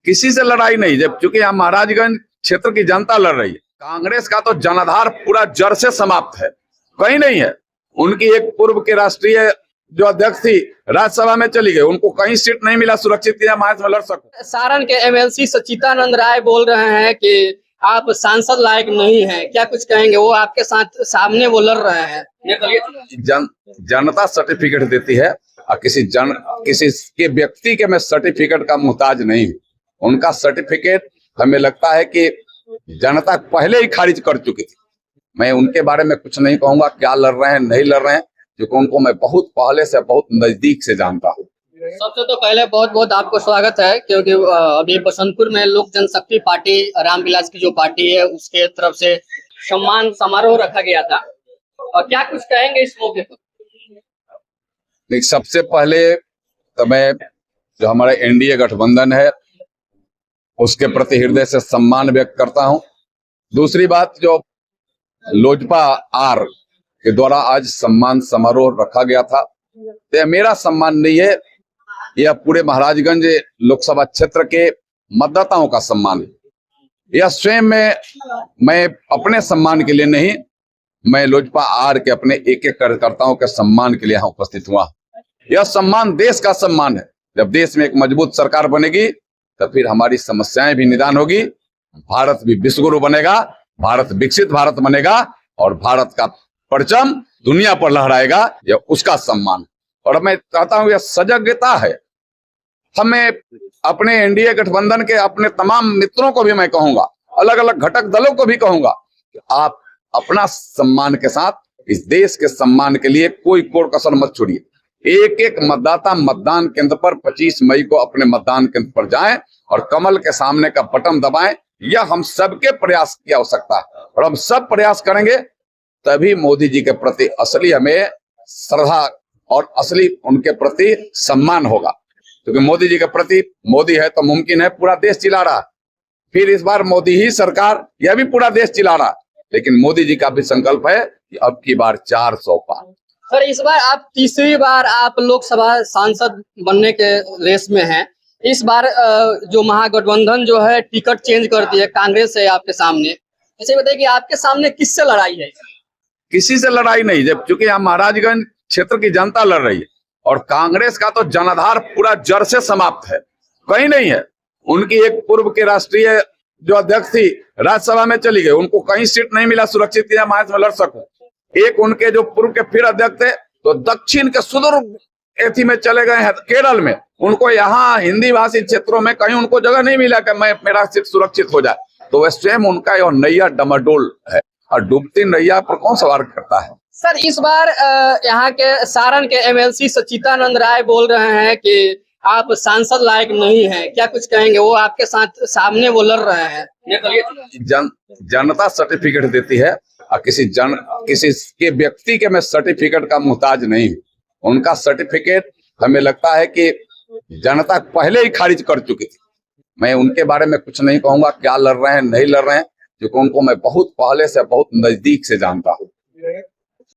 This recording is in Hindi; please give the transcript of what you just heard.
किसी से लड़ाई नहीं, जब चूंकि यहाँ महाराजगंज क्षेत्र की जनता लड़ रही है। कांग्रेस का तो जनाधार पूरा जड़ से समाप्त है, कहीं नहीं है। उनकी एक पूर्व के राष्ट्रीय जो अध्यक्ष थी राज्यसभा में चली गई, उनको कहीं सीट नहीं मिला सुरक्षित कि मैं लड़ सकूं। सारण के एमएलसी सच्चिदानंद राय बोल रहे हैं कि आप सांसद लायक नहीं हैं, क्या कुछ कहेंगे? वो आपके साथ सामने वो लड़ रहे हैं। जनता सर्टिफिकेट देती है और किसी के व्यक्ति के मैं सर्टिफिकेट का मुहताज नहीं हूं। उनका सर्टिफिकेट हमें लगता है कि जनता पहले ही खारिज कर चुकी थी। मैं उनके बारे में कुछ नहीं कहूंगा, क्या लड़ रहे हैं नहीं लड़ रहे हैं, क्योंकि उनको मैं बहुत पहले से बहुत नजदीक से जानता हूँ। सबसे तो पहले बहुत बहुत आपको स्वागत है, क्योंकि अभी बसंतपुर में लोक जनशक्ति पार्टी रामविलास की जो पार्टी है उसके तरफ से सम्मान समारोह रखा गया था, और क्या कुछ कहेंगे इस मौके पर? सबसे पहले तो मैं जो हमारा एनडीए गठबंधन है उसके प्रति हृदय से सम्मान व्यक्त करता हूं। दूसरी बात, जो लोजपा आर के द्वारा आज सम्मान समारोह रखा गया था, तो मेरा सम्मान नहीं है, यह पूरे महाराजगंज लोकसभा क्षेत्र के मतदाताओं का सम्मान है। यह स्वयं में मैं अपने सम्मान के लिए नहीं, मैं लोजपा आर के अपने एक एक कार्यकर्ताओं के सम्मान के लिए यहाँ उपस्थित हुआ। यह सम्मान देश का सम्मान है। जब देश में एक मजबूत सरकार बनेगी तो फिर हमारी समस्याएं भी निदान होगी, भारत भी विश्वगुरु बनेगा, भारत विकसित भारत बनेगा और भारत का परचम दुनिया पर लहराएगा। यह उसका सम्मान। और मैं चाहता हूं, यह सजगता है। हमें अपने एनडीए गठबंधन के अपने तमाम मित्रों को भी मैं कहूंगा, अलग अलग घटक दलों को भी कहूंगा कि आप अपना सम्मान के साथ इस देश के सम्मान के लिए कोई कोर कसर मत छोड़िए। एक एक मतदाता मतदान केंद्र पर 25 मई को अपने मतदान केंद्र पर जाएं और कमल के सामने का बटन दबाएं। यह हम सबके प्रयास की आवश्यकता है, और हम सब प्रयास करेंगे तभी मोदी जी के प्रति असली हमें श्रद्धा और असली उनके प्रति सम्मान होगा। क्योंकि मोदी जी के प्रति, मोदी है तो मुमकिन है पूरा देश चिल्ला रहा, फिर इस बार मोदी ही सरकार, यह भी पूरा देश चिल्ला रहा, लेकिन मोदी जी का भी संकल्प है कि अब की बार 400 पार। सर, इस बार आप तीसरी बार आप लोकसभा सांसद बनने के रेस में हैं। इस बार जो महागठबंधन जो है टिकट चेंज करती है, कांग्रेस है आपके सामने। ऐसे बताइए कि आपके सामने किससे लड़ाई है? किसी से लड़ाई नहीं, जब चूंकि यहाँ महाराजगंज क्षेत्र की जनता लड़ रही है। और कांग्रेस का तो जनाधार पूरा जड़ से समाप्त है, कहीं नहीं है। उनकी एक पूर्व के राष्ट्रीय जो अध्यक्ष थी राज्यसभा में चली गई, उनको कहीं सीट नहीं मिला सुरक्षित कि मैं लड़ सकूं। एक उनके जो पूर्व के फिर अध्यक्ष थे तो दक्षिण के सुदूर एथी में चले गए हैं, केरल में। उनको यहाँ हिंदी भाषी क्षेत्रों में कहीं उनको जगह नहीं मिला कि मेरा सीट सुरक्षित हो जाए। तो वह स्वयं उनका यह नैया डमाडोल है, और डूबती नैया पर कौन सवार करता है। सर, इस बार यहाँ के सारण के एमएलसी सच्चिदानंद राय बोल रहे हैं कि आप सांसद लायक नहीं हैं, क्या कुछ कहेंगे? वो आपके साथ सामने वो लड़ रहे हैं। जनता सर्टिफिकेट देती है और किसी के व्यक्ति के मैं सर्टिफिकेट का मुहताज नहीं हूं। उनका सर्टिफिकेट हमें लगता है कि जनता पहले ही खारिज कर चुकी थी। मैं उनके बारे में कुछ नहीं कहूंगा, क्या लड़ रहे हैं नहीं लड़ रहे हैं, क्योंकि उनको मैं बहुत पहले से बहुत नजदीक से जानता हूँ।